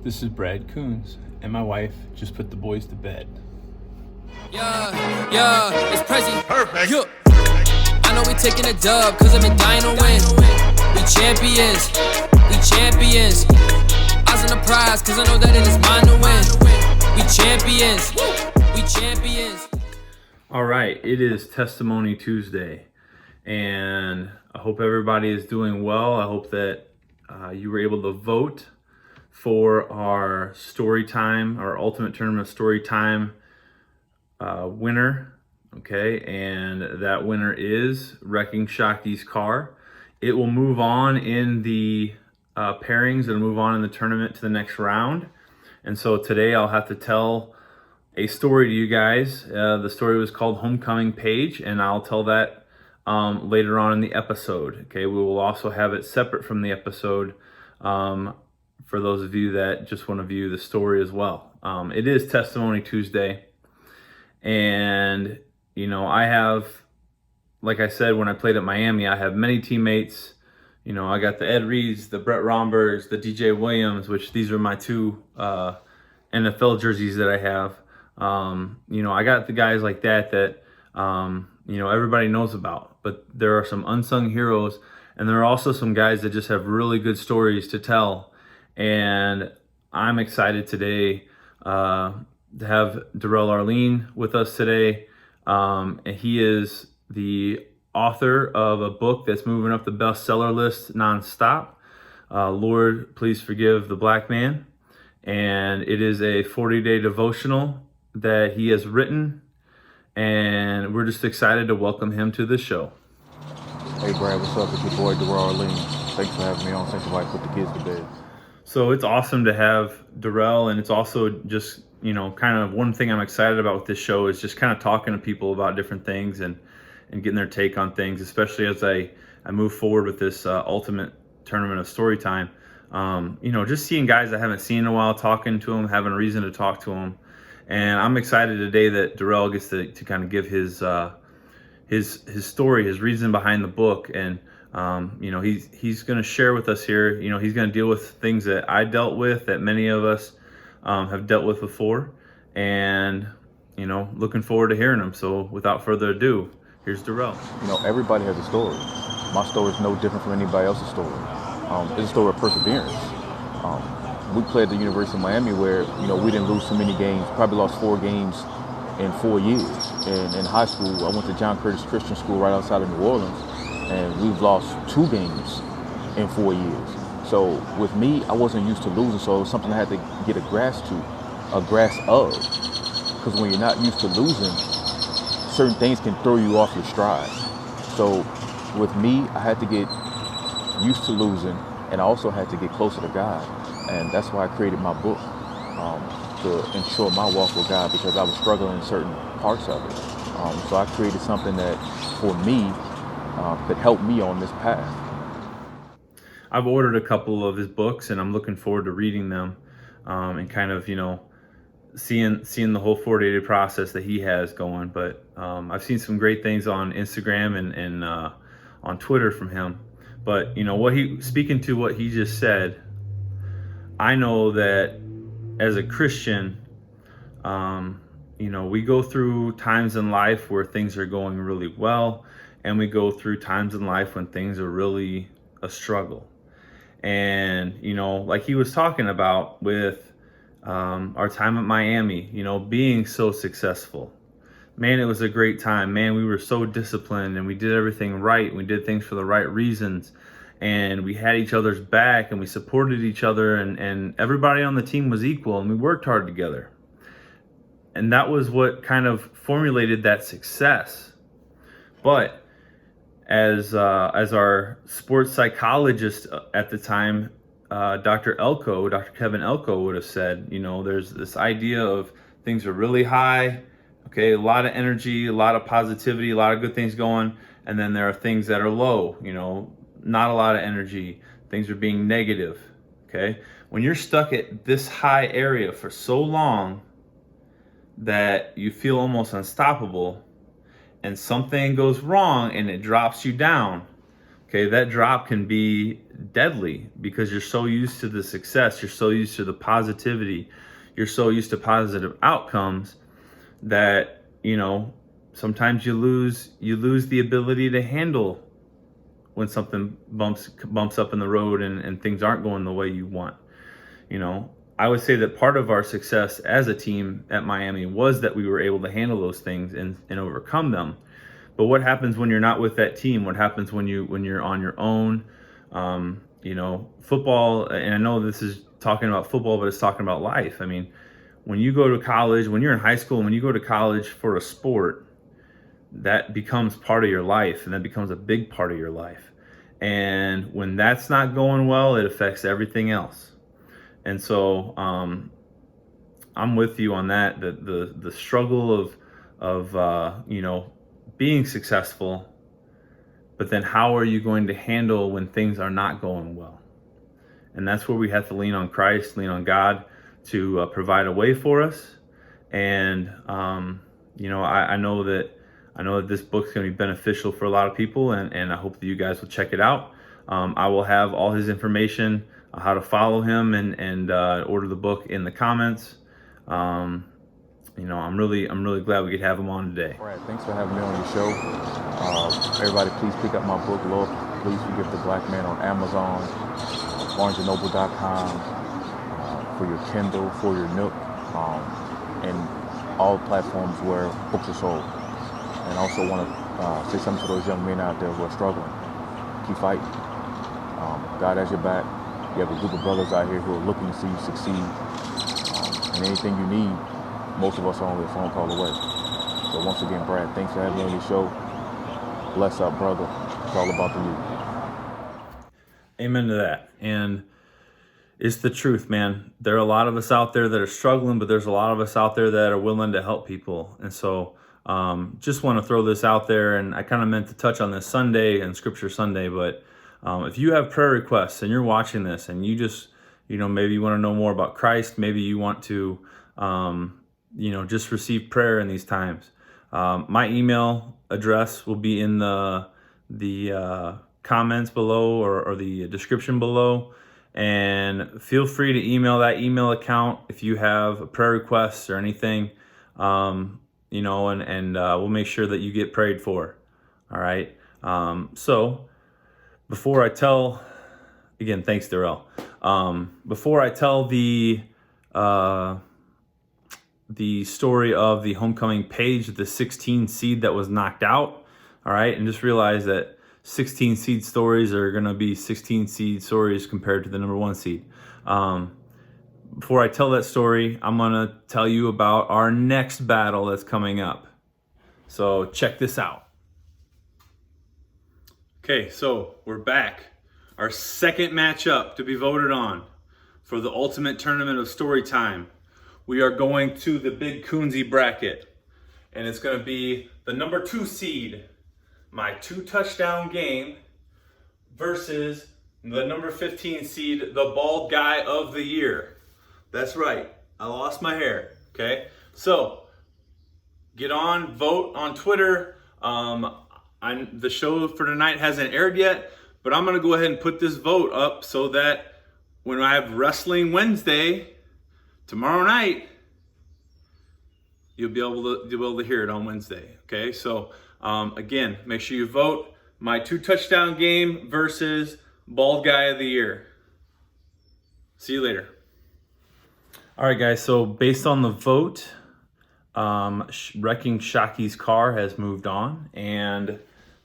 This is Brad Coons, and my wife just put the boys to bed. Yeah, it's Prezi. Perfect. Yeah. I know we taking a dub, cause I've been dying to win. We champions. Eyes on the prize, cause I know that it is mine to win. We champions. All right, it is Testimony Tuesday, and I hope everybody is doing well. I hope that you were able to vote for our story time, our ultimate tournament story time winner. Okay, and that winner is Wrecking Shakti's car. It will move on in the pairings. It'll move on in the tournament to the next round. And so today I'll have to tell a story to you guys. The story was called Homecoming Page, and I'll tell that later on in the episode. Okay, we will also have it separate from the episode for those of you that just want to view the story as well. It is Testimony Tuesday, and you know, I have, like I said, when I played at Miami, I have many teammates. You know, I got the Ed Reeds, the Brett Rombergs, the DJ Williams, which these are my two NFL jerseys that I have. You know, I got the guys like that you know, everybody knows about. But there are some unsung heroes, and there are also some guys that just have really good stories to tell. And I'm excited today to have Darrell Arline with us today. And he is the author of a book that's moving up the bestseller list nonstop. Lord, Please Forgive the Black Man. And it is a 40-day devotional that he has written. And we're just excited to welcome him to the show. Hey Brad, what's up? It's your boy Darrell Arline. Thanks for having me on. Thanks for put the kids to bed. So it's awesome to have Darrell, and it's also just, you know, kind of one thing I'm excited about with this show is just kind of talking to people about different things and getting their take on things, especially as I move forward with this ultimate tournament of story time. You know, just seeing guys I haven't seen in a while, talking to them, having a reason to talk to them. And I'm excited today that Darrell gets to kind of give his story, his reason behind the book. And you know, he's going to share with us here. You know, he's going to deal with things that I dealt with, that many of us have dealt with before, and you know, looking forward to hearing them. So without further ado, here's Darrell. You know, everybody has a story. My story is no different from anybody else's story. It's a story of perseverance. We played at the University of Miami where, you know, we didn't lose too many games. Probably lost 4 games in 4 years. And in high school, I went to John Curtis Christian School right outside of New Orleans, and we've lost 2 games in 4 years. So with me, I wasn't used to losing, so it was something I had to get a grasp of. Because when you're not used to losing, certain things can throw you off your stride. So with me, I had to get used to losing, and I also had to get closer to God. And that's why I created my book, to ensure my walk with God, because I was struggling in certain parts of it. So I created something that, for me, could help me on this path. I've ordered a couple of his books, and I'm looking forward to reading them, and kind of, you know, seeing the whole 40-day process that he has going. But I've seen some great things on Instagram and on Twitter from him. But you know, speaking to what he just said, I know that as a Christian, you know, we go through times in life where things are going really well, and we go through times in life when things are really a struggle. And you know, like he was talking about with our time at Miami, you know, being so successful. Man, it was a great time. Man, we were so disciplined, and we did everything right. We did things for the right reasons, and we had each other's back, and we supported each other, and everybody on the team was equal, and we worked hard together. And that was what kind of formulated that success. But as our sports psychologist at the time, Dr. Kevin Elko would have said, you know, there's this idea of things are really high, okay, a lot of energy, a lot of positivity, a lot of good things going, and then there are things that are low, you know, not a lot of energy, things are being negative, okay? When you're stuck at this high area for so long that you feel almost unstoppable, and something goes wrong and it drops you down, Okay, that drop can be deadly because you're so used to the success, you're so used to the positivity, you're so used to positive outcomes that, sometimes you lose the ability to handle when something bumps up in the road and things aren't going the way you want. I would say that part of our success as a team at Miami was that we were able to handle those things and overcome them. But what happens when you're not with that team? What happens when you're on your own? Football, and I know this is talking about football, but it's talking about life. I mean, when you go to college, when you're in high school, when you go to college for a sport, that becomes part of your life, and that becomes a big part of your life. And when that's not going well, it affects everything else. And so I'm with you on that. The struggle of being successful, but then how are you going to handle when things are not going well? And that's where we have to lean on Christ, lean on God to provide a way for us. And I know that this book's going to be beneficial for a lot of people, and I hope that you guys will check it out. I will have all his information, how to follow him and order the book in the comments. I'm really glad we could have him on today. All right, thanks for having me on your show. Everybody, please pick up my book, Lord, Please Forgive the Black Man, on Amazon, BarnesandNoble.com, for your Kindle, for your Nook, and all platforms where books are sold. And I also want to say something to those young men out there who are struggling. Keep fighting. God has your back. You have a group of brothers out here who are looking to see you succeed. And anything you need, most of us are only a phone call away. So once again, Brad, thanks for having me on your show. Bless up, brother. It's all about the youth. Amen to that. And it's the truth, man. There are a lot of us out there that are struggling, but there's a lot of us out there that are willing to help people. And so just want to throw this out there. And I kind of meant to touch on this Sunday and Scripture Sunday, but if you have prayer requests and you're watching this and you just, maybe you want to know more about Christ, maybe you want to, just receive prayer in these times. My email address will be in the comments below or the description below. And feel free to email that email account if you have prayer requests or anything, and we'll make sure that you get prayed for. All right. So before I tell, again, thanks, Darrell. Before I tell the story of the homecoming page, the 16 seed that was knocked out. All right. And just realize that 16 seed stories are going to be 16 seed stories compared to the number 1 seed. Before I tell that story, I'm going to tell you about our next battle that's coming up. So check this out. Okay, so we're back. Our second matchup to be voted on for the ultimate tournament of story time. We are going to the Big Coonsy bracket, and it's going to be the number 2 seed, my 2-touchdown game, versus the number 15 seed, the bald guy of the year. That's right, I lost my hair. Okay, so get on, vote on Twitter. The show for tonight hasn't aired yet, but I'm gonna go ahead and put this vote up so that when I have Wrestling Wednesday tomorrow night, you'll be able to hear it on Wednesday. Okay, so again, make sure you vote. My 2-touchdown game versus bald guy of the year. See you later. All right, guys. So based on the vote, Wrecking Shocky's car has moved on, and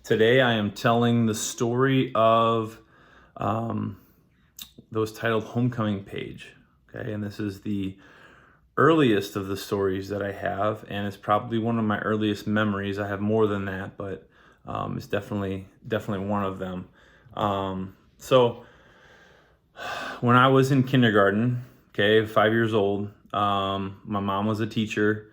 today I am telling the story of those titled Homecoming Page. Okay, and this is the earliest of the stories that I have, and it's probably one of my earliest memories. I have more than that, but it's definitely one of them. So when I was in kindergarten, 5 years old, my mom was a teacher,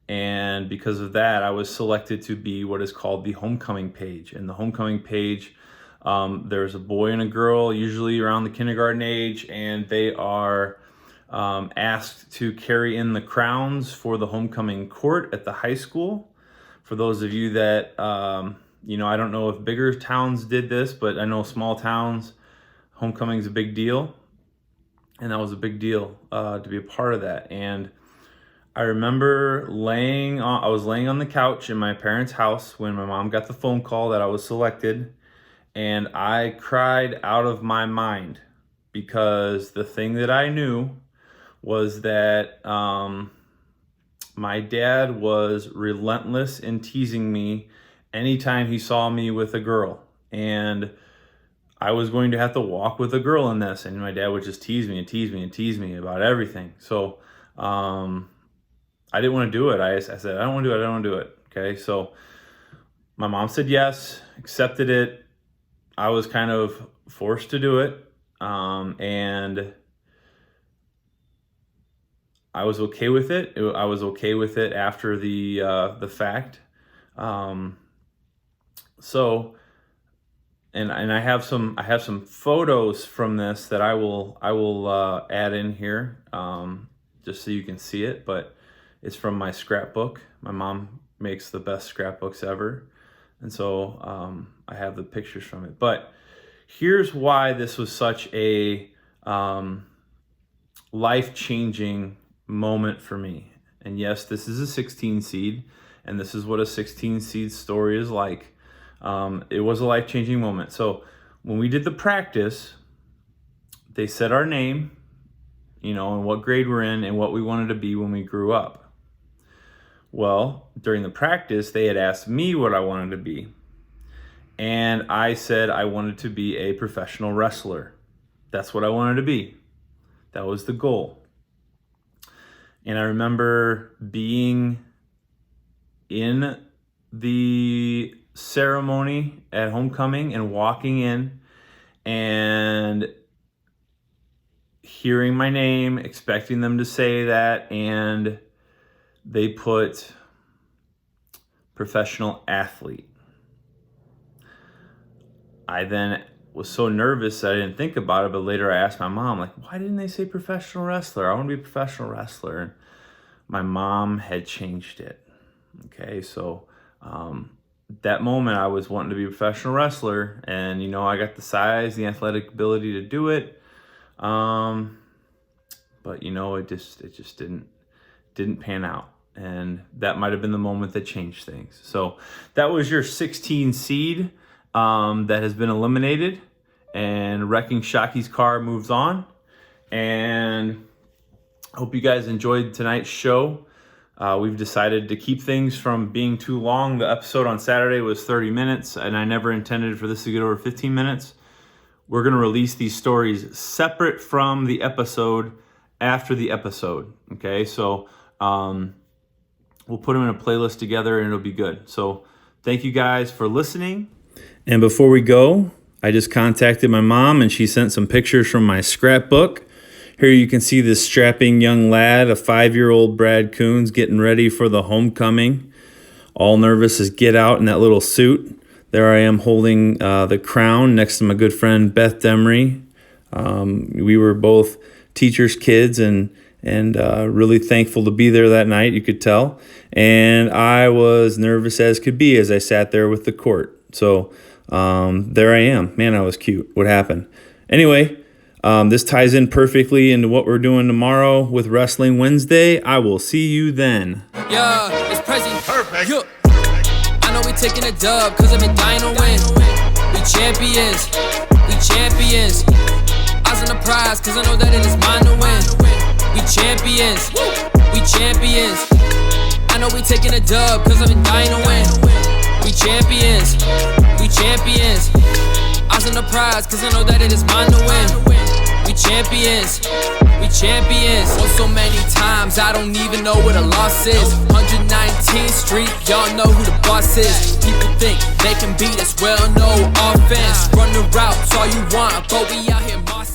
and because of that, I was selected to be what is called the homecoming page. And the homecoming page, there's a boy and a girl, usually around the kindergarten age, and they are asked to carry in the crowns for the homecoming court at the high school. For those of you that I don't know if bigger towns did this, but I know small towns, homecoming's a big deal. And that was a big deal to be a part of that. And I remember I was laying on the couch in my parents' house when my mom got the phone call that I was selected. And I cried out of my mind because the thing that I knew was that my dad was relentless in teasing me anytime he saw me with a girl. And I was going to have to walk with a girl in this. And my dad would just tease me and tease me and tease me about everything. So I didn't want to do it. I said, I don't want to do it. I don't want to do it. Okay. So my mom said yes, accepted it. I was kind of forced to do it. And I was okay with it. I was okay with it after the fact. So, and I have some photos from this that I will add in here, just so you can see it. But it's from my scrapbook. My mom makes the best scrapbooks ever, and so I have the pictures from it. But here's why this was such a life-changing moment for me. And yes, this is a 16 seed, and this is what a 16 seed story is like. It was a life-changing moment. So when we did the practice, they said our name, and what grade we're in and what we wanted to be when we grew up. Well, during the practice, they had asked me what I wanted to be. And I said I wanted to be a professional wrestler. That's what I wanted to be. That was the goal. And I remember being in the ceremony at homecoming and walking in and hearing my name, expecting them to say that, and they put professional athlete. I then was so nervous that I didn't think about it, but later I asked my mom, why didn't they say professional wrestler? I want to be a professional wrestler. And my mom had changed it. Okay, so that moment I was wanting to be a professional wrestler, and I got the size, the athletic ability to do it. But it just didn't pan out. And that might have been the moment that changed things. So that was your 16 seed that has been eliminated, and Wrecking Shocky's car moves on. And I hope you guys enjoyed tonight's show. We've decided to keep things from being too long. The episode on Saturday was 30 minutes, and I never intended for this to get over 15 minutes. We're going to release these stories separate from the episode after the episode. Okay, so we'll put them in a playlist together, and it'll be good. So thank you guys for listening. And before we go, I just contacted my mom, and she sent some pictures from my scrapbook. Here you can see this strapping young lad, a 5-year-old Brad Coons, getting ready for the homecoming. All nervous as get out in that little suit. There I am holding the crown next to my good friend Beth Demery. We were both teachers' kids and really thankful to be there that night, you could tell. And I was nervous as could be as I sat there with the court. So there I am. Man, I was cute. What happened? Anyway, this ties in perfectly into what we're doing tomorrow with Wrestling Wednesday. I will see you then. Yeah, it's present. Perfect. Yeah. I know we taking a dub, cause I've been dying to win. We champions. We champions. Eyes on the prize, cause I know that it is mine to win. We champions. We champions. I know we taking a dub, cause I've been dying to win. We champions. We champions. Eyes on the prize, cause I know that it is mine to win. We champions. We champions. Won so many times, I don't even know what a loss is. 119th Street, y'all know who the boss is. People think they can beat us, well, no offense. Run the routes all you want, but we out here mossing.